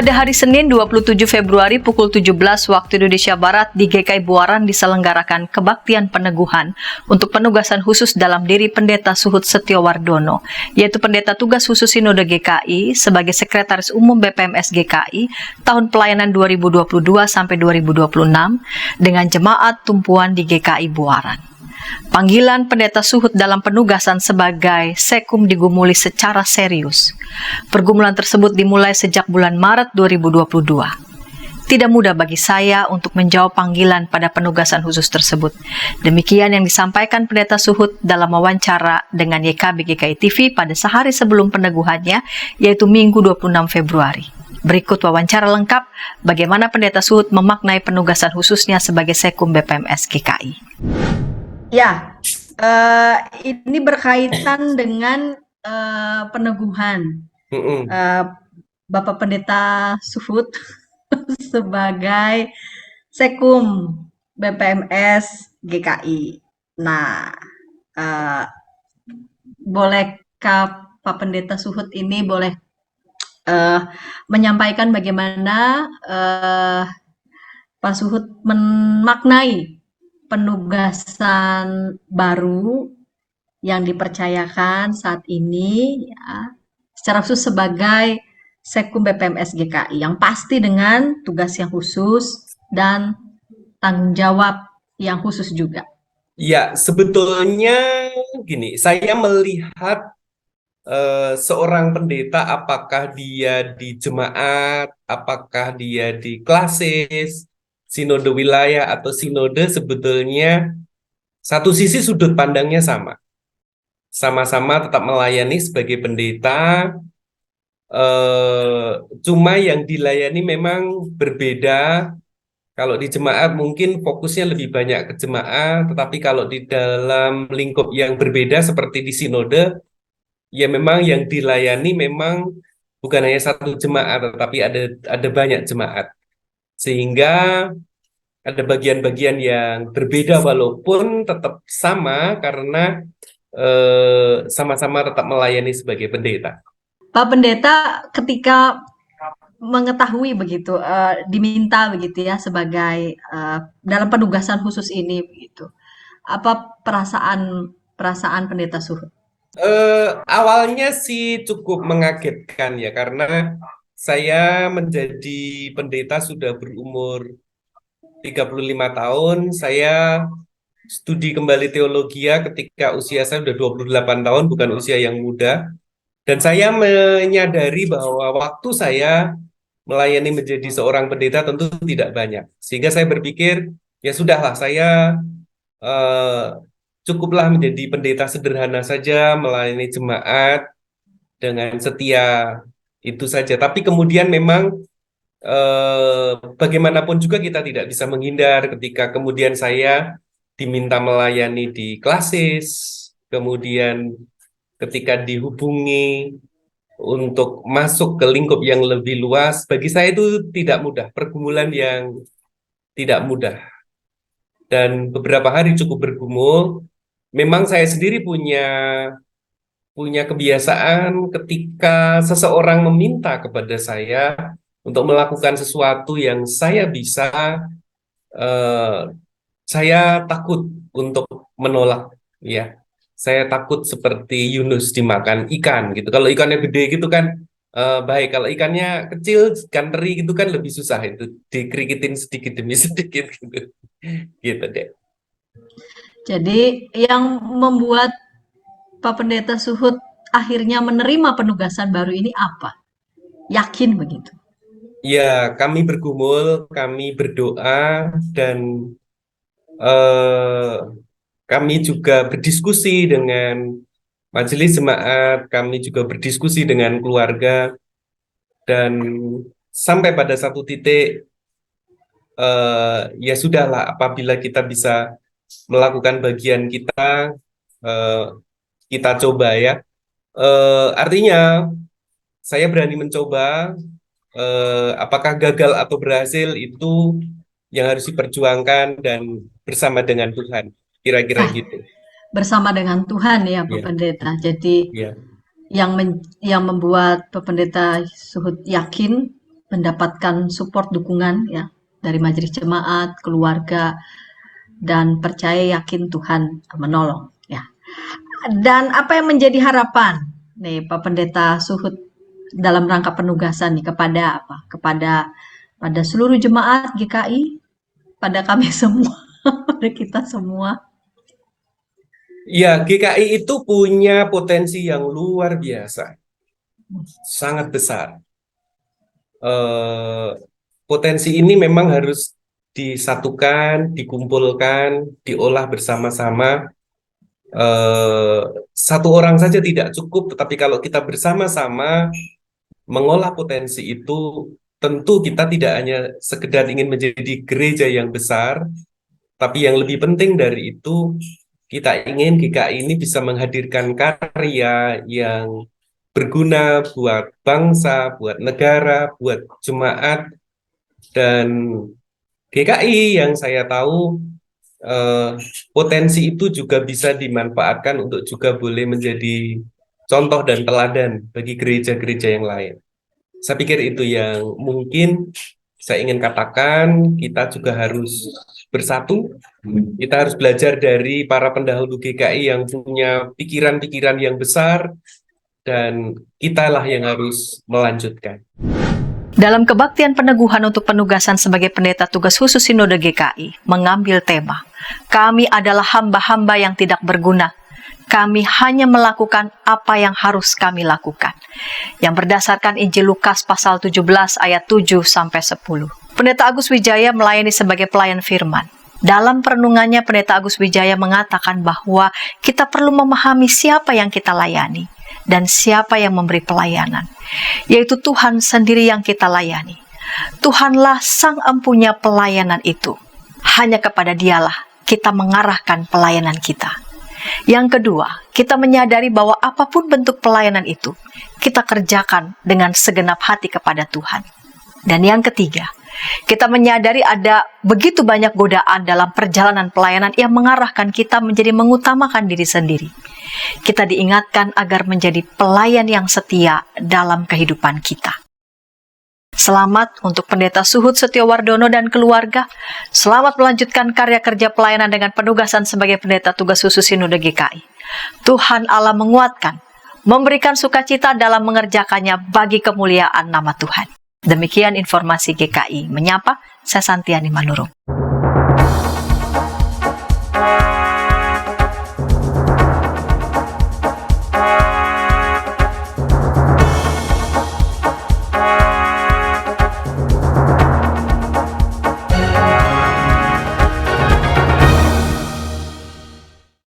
Pada hari Senin 27 Februari pukul 17 waktu Indonesia Barat di GKI Buaran diselenggarakan kebaktian peneguhan untuk penugasan khusus dalam diri Pendeta Suhud Setiowardono, yaitu Pendeta Tugas Khusus Sinode GKI sebagai Sekretaris Umum BPMS GKI tahun pelayanan 2022 sampai 2026 dengan jemaat tumpuan di GKI Buaran. Panggilan Pendeta Suhud dalam penugasan sebagai sekum digumuli secara serius. Pergumulan tersebut dimulai sejak bulan Maret 2022. Tidak mudah bagi saya untuk menjawab panggilan pada penugasan khusus tersebut. Demikian yang disampaikan Pendeta Suhud dalam wawancara dengan YKB GKI TV pada sehari sebelum peneguhannya, yaitu Minggu 26 Februari. Berikut wawancara lengkap bagaimana Pendeta Suhud memaknai penugasan khususnya sebagai sekum BPMS GKI. Ya, ini berkaitan dengan peneguhan Bapak Pendeta Suhud sebagai sekum BPMS GKI. Nah, bolehkah Pak Pendeta Suhud ini boleh menyampaikan bagaimana Pak Suhud memaknai penugasan baru yang dipercayakan saat ini, ya, secara khusus sebagai sekum BPMS GKI, yang pasti dengan tugas yang khusus dan tanggung jawab yang khusus juga. Ya, sebetulnya gini, saya melihat seorang pendeta, apakah dia di jemaat, apakah dia di klasis, sinode wilayah atau sinode, sebetulnya satu sisi sudut pandangnya sama. Sama-sama tetap melayani sebagai pendeta, cuma yang dilayani memang berbeda. Kalau di jemaat mungkin fokusnya lebih banyak ke jemaat, tetapi kalau di dalam lingkup yang berbeda seperti di sinode, ya memang yang dilayani memang bukan hanya satu jemaat, tetapi ada banyak jemaat. Sehingga ada bagian-bagian yang berbeda walaupun tetap sama karena sama-sama tetap melayani sebagai pendeta. Pak Pendeta, ketika mengetahui begitu, diminta begitu ya sebagai dalam penugasan khusus ini begitu, apa perasaan Pendeta Suhud? Awalnya sih cukup mengagetkan ya, karena saya menjadi pendeta sudah berumur 35 tahun. Saya studi kembali teologi ketika usia saya sudah 28 tahun, bukan usia yang muda. Dan saya menyadari bahwa waktu saya melayani menjadi seorang pendeta tentu tidak banyak. Sehingga saya berpikir, ya sudahlah, saya cukuplah menjadi pendeta sederhana saja, melayani jemaat dengan setia, itu saja. Tapi kemudian memang bagaimanapun juga kita tidak bisa menghindar ketika kemudian saya diminta melayani di klasis, kemudian ketika dihubungi untuk masuk ke lingkup yang lebih luas, bagi saya itu tidak mudah, pergumulan yang tidak mudah. Dan beberapa hari cukup bergumul. Memang saya sendiri punya kebiasaan ketika seseorang meminta kepada saya untuk melakukan sesuatu yang saya bisa, saya takut untuk menolak, ya. Saya takut seperti Yunus dimakan ikan gitu. Kalau ikannya gede gitu kan baik. Kalau ikannya kecil, ikan teri gitu kan lebih susah, itu dikerikitin sedikit demi sedikit gitu. Gitu deh. Jadi yang membuat Pak Pendeta Suhud akhirnya menerima penugasan baru ini apa? Yakin begitu? Ya, kami bergumul, kami berdoa, dan kami juga berdiskusi dengan majelis jemaat, kami juga berdiskusi dengan keluarga, dan sampai pada satu titik, ya sudahlah, apabila kita bisa melakukan bagian kita, kita coba ya. Artinya, saya berani mencoba. Apakah gagal atau berhasil itu yang harus diperjuangkan dan bersama dengan Tuhan, kira-kira gitu. Bersama dengan Tuhan ya, Pak Ya, Pendeta. Jadi ya. yang membuat Pak Pendeta Suhud yakin mendapatkan support dukungan ya dari majelis jemaat, keluarga, dan percaya yakin Tuhan menolong ya. Dan apa yang menjadi harapan nih Pak Pendeta Suhud dalam rangka penugasan nih kepada apa? Pada seluruh jemaat GKI, pada kami semua, pada kita semua. Ya, GKI itu punya potensi yang luar biasa, sangat besar. Potensi ini memang harus disatukan, dikumpulkan, diolah bersama-sama. Satu orang saja tidak cukup, tetapi kalau kita bersama-sama mengolah potensi itu, tentu kita tidak hanya sekedar ingin menjadi gereja yang besar, tapi yang lebih penting dari itu, kita ingin GKI ini bisa menghadirkan karya yang berguna buat bangsa, buat negara, buat jemaat, dan GKI yang saya tahu potensi itu juga bisa dimanfaatkan untuk juga boleh menjadi contoh dan teladan bagi gereja-gereja yang lain. Saya pikir itu yang mungkin saya ingin katakan, kita juga harus bersatu. Kita harus belajar dari para pendahulu GKI yang punya pikiran-pikiran yang besar, dan kitalah yang harus melanjutkan. Dalam kebaktian peneguhan untuk penugasan sebagai pendeta tugas khusus Sinode GKI, mengambil tema, kami adalah hamba-hamba yang tidak berguna. Kami hanya melakukan apa yang harus kami lakukan. Yang berdasarkan Injil Lukas pasal 17 ayat 7-10. Pendeta Agus Wijaya melayani sebagai pelayan firman. Dalam perenungannya, Pendeta Agus Wijaya mengatakan bahwa kita perlu memahami siapa yang kita layani dan siapa yang memberi pelayanan, yaitu Tuhan sendiri yang kita layani. Tuhanlah sang empunya pelayanan itu. Hanya kepada Dialah kita mengarahkan pelayanan kita. Yang kedua, kita menyadari bahwa apapun bentuk pelayanan itu, kita kerjakan dengan segenap hati kepada Tuhan. Dan yang ketiga, kita menyadari ada begitu banyak godaan dalam perjalanan pelayanan yang mengarahkan kita menjadi mengutamakan diri sendiri. Kita diingatkan agar menjadi pelayan yang setia dalam kehidupan kita. Selamat untuk Pendeta Suhud Setiowardono dan keluarga. Selamat melanjutkan karya kerja pelayanan dengan penugasan sebagai pendeta tugas khusus Sinode GKI. Tuhan Allah menguatkan, memberikan sukacita dalam mengerjakannya bagi kemuliaan nama Tuhan. Demikian informasi GKI Menyapa, saya Santiani Manurung.